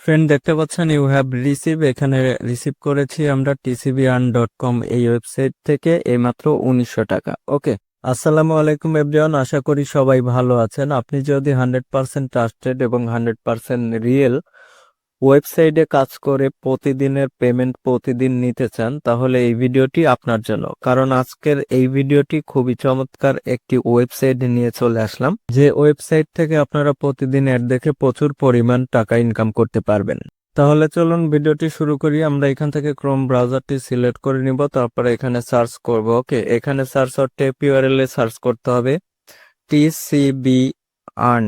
Friend দেখতে পাচ্ছেন you have receive, এখানে রিসিভ করেছি আমরা tcbearn.com এই ওয়েবসাইট থেকে এইমাত্র 1900 টাকা। ওকে, আসসালামু আলাইকুম এভরিওয়ান, আশা করি সবাই ভালো আছেন। আপনি যদি 100% ট্রাস্টেড এবং 100% রিয়েল ওয়েবসাইটে কাজ করে প্রতিদিনের পেমেন্ট প্রতিদিন নিতে চান, তাহলে এই ভিডিওটি আপনার জন্য। কারণ আজকের এই ভিডিওটি খুবই চমৎকার একটি ওয়েবসাইট নিয়ে চলে আসলাম, যে ওয়েবসাইট থেকে আপনারা প্রতিদিন অ্যাড দেখে প্রচুর পরিমাণ টাকা ইনকাম করতে পারবেন। তাহলে চলুন ভিডিওটি শুরু করি। আমরা এখান থেকে ক্রোম ব্রাউজারটি সিলেক্ট করে নিব, তারপরে এখানে সার্চ করব। ওকে, এখানে সার্চ অর টেপ ইউআরএল এ সার্চ করতে হবে টিসিবি আর্ন,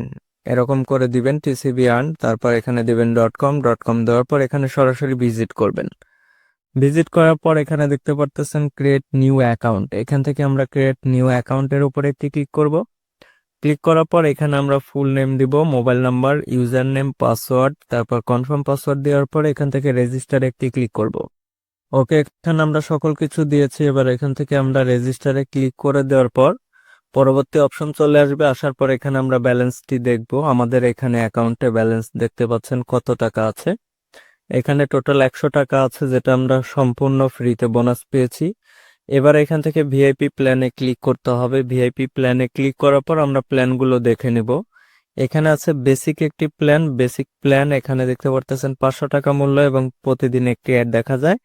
এরকম করে দিবেন টিসিবি আর্ন, তারপর এখানে দিবেন .com দেওয়ার পর এখানে সরাসরি ভিজিট করবেন। ভিজিট করার পর এখানে দেখতে পারতেছেন ক্রিয়েট নিউ অ্যাকাউন্ট, এখান থেকে আমরা ক্রিয়েট নিউ অ্যাকাউন্টের উপরে একটি ক্লিক করব। ক্লিক করার পর এখানে আমরা ফুল নেম দিব, mobile number, user name, password, তারপর কনফার্ম পাসওয়ার্ড দেওয়ার পর এখান থেকে রেজিস্টার একটি ক্লিক করব। ওকে, এখানে আমরা সকল কিছু দিয়েছি। এবার এখান থেকে আমরা রেজিস্টারে ক্লিক করে দেওয়ার পর পরবর্তী অপশন চলে আসবে। আসার পর এখানে আমরা ব্যালেন্সটি দেখব। আমাদের এখানে অ্যাকাউন্টে ব্যালেন্স দেখতে পাচ্ছেন কত টাকা আছে। এখানে টোটাল 100 টাকা আছে, যেটা আমরা সম্পূর্ণ ফ্রিতে বোনাস পেয়েছি। এবার এখান থেকে ভিআইপি প্ল্যানে ক্লিক করতে হবে। ভিআইপি প্ল্যানে ক্লিক করার পর আমরা প্ল্যানগুলো দেখে নিব। এখানে আছে বেসিক একটি প্ল্যান। বেসিক প্ল্যান এখানে দেখতে পারতেছেন 500 টাকা মূল্য এবং প্রতিদিন একটি অ্যাড দেখা যায়,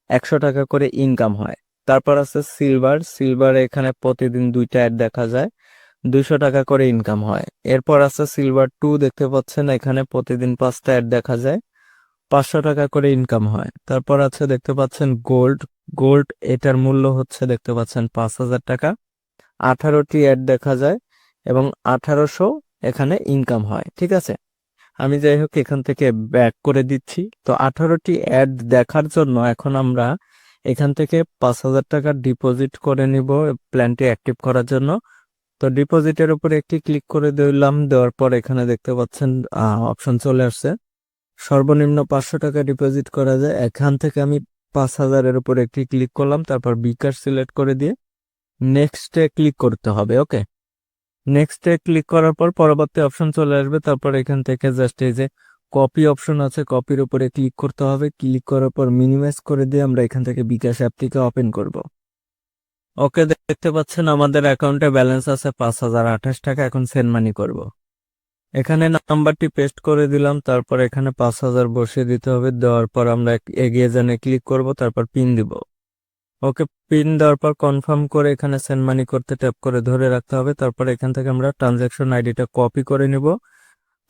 100 টাকা করে ইনকাম হয়। তারপর আছে সিলভার। সিলভার এখানে প্রতিদিন 2টা অ্যাড দেখা যায়, 200 টাকা করে ইনকাম হয়। এরপর আছে সিলভার 2, দেখতে পাচ্ছেন এখানে প্রতিদিন 5টা অ্যাড দেখা যায়, 500 টাকা করে ইনকাম হয়। তারপর আছে দেখতে পাচ্ছেন গোল্ড। গোল্ড এটার মূল্য হচ্ছে দেখতে পাচ্ছেন 5000 টাকা, 18টি অ্যাড দেখা যায় এবং 1800 এখানে ইনকাম হয়। ঠিক আছে, আমি যাই হোক এখান থেকে ব্যাক করে দিচ্ছি। তো 18টি অ্যাড দেখার জন্য এখন আমরা এখান থেকে 5000 টাকা ডিপোজিট করে নিব প্ল্যানটি অ্যাক্টিভ করার জন্য। তো ডিপোজিটের উপরে একটি ক্লিক করে দিলাম। দেওয়ার পর এখানে দেখতে পাচ্ছেন অপশন চলে আসছে, সর্বনিম্ন 500 টাকা ডিপোজিট করা যায়। এখান থেকে আমি 5000-এর উপর একটি ক্লিক করলাম, তারপর বিকাশ সিলেক্ট করে দিয়ে নেক্সটে ক্লিক করতে হবে। ওকে, নেক্সটে ক্লিক করার পর পরবর্তী অপশন চলে আসবে। তারপর এখান থেকে জাস্ট এই যে কপি অপশন আছে, কপির উপরে ক্লিক করতে হবে। ক্লিক করার পর মিনিমাইজ করে দিয়ে আমরা এখান থেকে বিকাশ অ্যাপটিকে ওপেন করব। ওকে, দেখতে পাচ্ছেন আমাদের অ্যাকাউন্টে ব্যালেন্স আছে 5028 টাকা। এখন সেন্ড মানি করব। এখানে নাম্বারটি পেস্ট করে দিলাম, তারপর এখানে 5000 বসিয়ে দিতে হবে। দেওয়ার পর আমরা এগিয়ে জানে ক্লিক করব, তারপর পিন দিব। ওকে, পিন দেওয়ার পর কনফার্ম করে এখানে সেন্ড মানি করতে ট্যাপ করে ধরে রাখতে হবে। তারপর এখান থেকে আমরা ট্রানজ্যাকশন আইডিটা কপি করে নিব।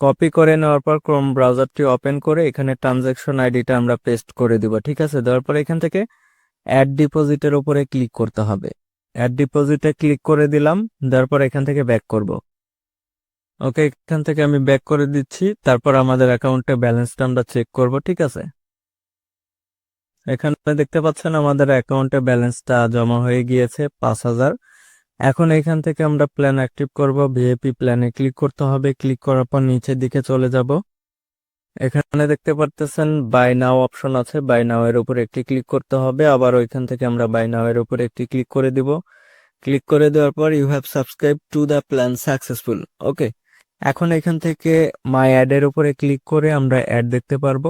কপি করে নেওয়ার পর ক্রোম ব্রাউজারটি ওপেন করে এখানে ট্রানজ্যাকশন আইডিটা আমরা পেস্ট করে দিব। ঠিক আছে, দেওয়ার পর এখান থেকে অ্যাড ডিপোজিটের উপরে ক্লিক করতে হবে। অ্যাড ডিপোজিটে ক্লিক করে দিলাম। দেওয়ার পর এখান থেকে ব্যাক করব। ওকে, এখান থেকে আমি ব্যাক করে দিচ্ছি। তারপর আমাদের অ্যাকাউন্টে ব্যালেন্সটা আমরা চেক করব। ঠিক আছে, এখানে দেখতে পাচ্ছেন আমাদের অ্যাকাউন্টে ব্যালেন্সটা জমা হয়ে গিয়েছে 5000। এখন এখান থেকে আমরা প্ল্যান অ্যাক্টিভ করব। ভিআইপি প্ল্যানে ক্লিক করতে হবে। ক্লিক করার পর নিচের দিকে চলে যাব। এখানে দেখতে পারতেছেন বাই নাও অপশন আছে, বাই নাও এর উপর একটি ক্লিক করতে হবে। আবার ওইখান থেকে আমরা বাই নাও এর উপর একটি ক্লিক করে দিব। ক্লিক করে দেওয়ার পর you have subscribed to the plan successful. Okay, এখন এখান থেকে মাই অ্যাড এর উপরে ক্লিক করে আমরা অ্যাড দেখতে পারবো।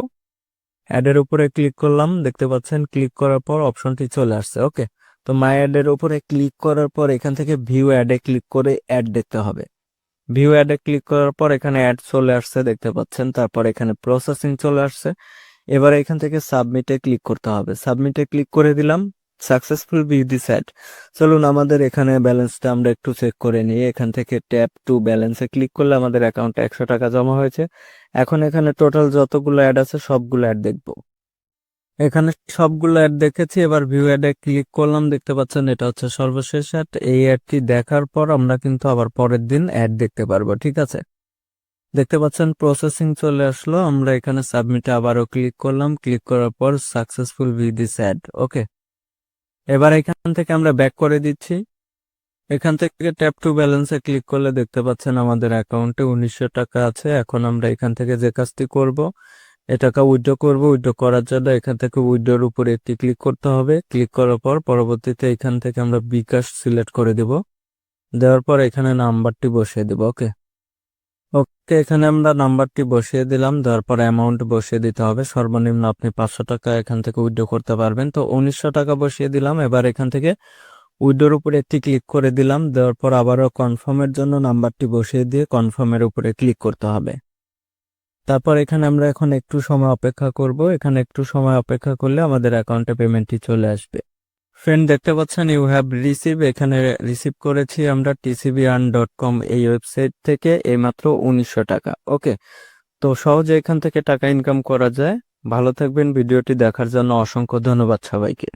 অ্যাড এর উপরে ক্লিক করলাম, দেখতে পাচ্ছেন ক্লিক করার পর অপশনটি চলে আসছে। ওকে, তো মাই অ্যাড এর উপরে ক্লিক করার পর এখান থেকে ভিউ অ্যাডে ক্লিক করে অ্যাড দেখতে হবে। ভিউ অ্যাডে ক্লিক করার পর এখানে অ্যাড চলে আসছে দেখতে পাচ্ছেন, তারপর এখানে প্রসেসিং চলে আসছে। এবার এখান থেকে সাবমিটে ক্লিক করতে হবে। সাবমিটে ক্লিক করে দিলাম, সাকসেসফুল ভিউ দিস অ্যাড। চলুন আমাদের এখানে ব্যালেন্সটা আমরা একটু চেক করে নিই। এখান থেকে ট্যাপ টু ব্যালেন্সে ক্লিক করলে আমাদের অ্যাকাউন্টে 100 টাকা জমা হয়েছে। এখন এখানে টোটাল যতগুলো অ্যাড আছে সবগুলো অ্যাড দেখবো। এখানে সবগুলো অ্যাড দেখেছি। এবার ভিউ অ্যাডে ক্লিক করলাম, দেখতে পাচ্ছেন এটা হচ্ছে সর্বশেষ অ্যাড। এই অ্যাডটি দেখার পর আমরা কিন্তু আবার পরের দিন অ্যাড দেখতে পারবো। ঠিক আছে, দেখতে পাচ্ছেন প্রসেসিং চলে আসলো। আমরা এখানে সাবমিটে আবারও ক্লিক করলাম। ক্লিক করার পর সাকসেসফুল ভিউ দিস অ্যাড। ওকে, এবার এখান থেকে আমরা ব্যাক করে দিচ্ছি। এখান থেকে ট্যাপ টু ব্যালেন্সে ক্লিক করলে দেখতে পাচ্ছেন আমাদের অ্যাকাউন্টে 1900 টাকা আছে। এখন আমরা এখান থেকে যে কাজটি করব, এ টাকা উইথড্র করব। উইথড্র করার জন্য এখান থেকে উইথড্রর উপরে একটি ক্লিক করতে হবে। ক্লিক করার পর পরবর্তীতে এখান থেকে আমরা বিকাশ সিলেক্ট করে দেব। দেওয়ার পর এখানে নাম্বারটি বসিয়ে দেব। ওকে, তো এখানে আমরা নাম্বারটি বসিয়ে দিলাম, দেওয়ার পর অ্যামাউন্ট বসিয়ে দিতে হবে। সর্বনিম্ন আপনি 500 টাকা এখান থেকে উইথড্র করতে পারবেন। তো 1900 টাকা বসিয়ে দিলাম। এবার এখান থেকে উইথড্রর উপরে একটি ক্লিক করে দিলাম, দেওয়ার পর আবারও কনফার্মের জন্য নাম্বারটি বসিয়ে দিয়ে কনফার্মের উপরে ক্লিক করতে হবে। তারপর এখানে আমরা এখন একটু সময় অপেক্ষা করব। এখানে একটু সময় অপেক্ষা করলে আমাদের অ্যাকাউন্টে পেমেন্টটি চলে আসবে। ফ্রেন্ড, দেখতে পাচ্ছেন ইউ হ্যাভ রিসিভ, এখানে রিসিভ করেছি আমরা tcbarn.com এই ওয়েবসাইট থেকে এইমাত্র 1900 টাকা। ওকে, তো সহজে এখান থেকে টাকা ইনকাম করা যায়। ভালো থাকবেন। ভিডিওটি দেখার জন্য অসংখ্য ধন্যবাদ সবাইকে।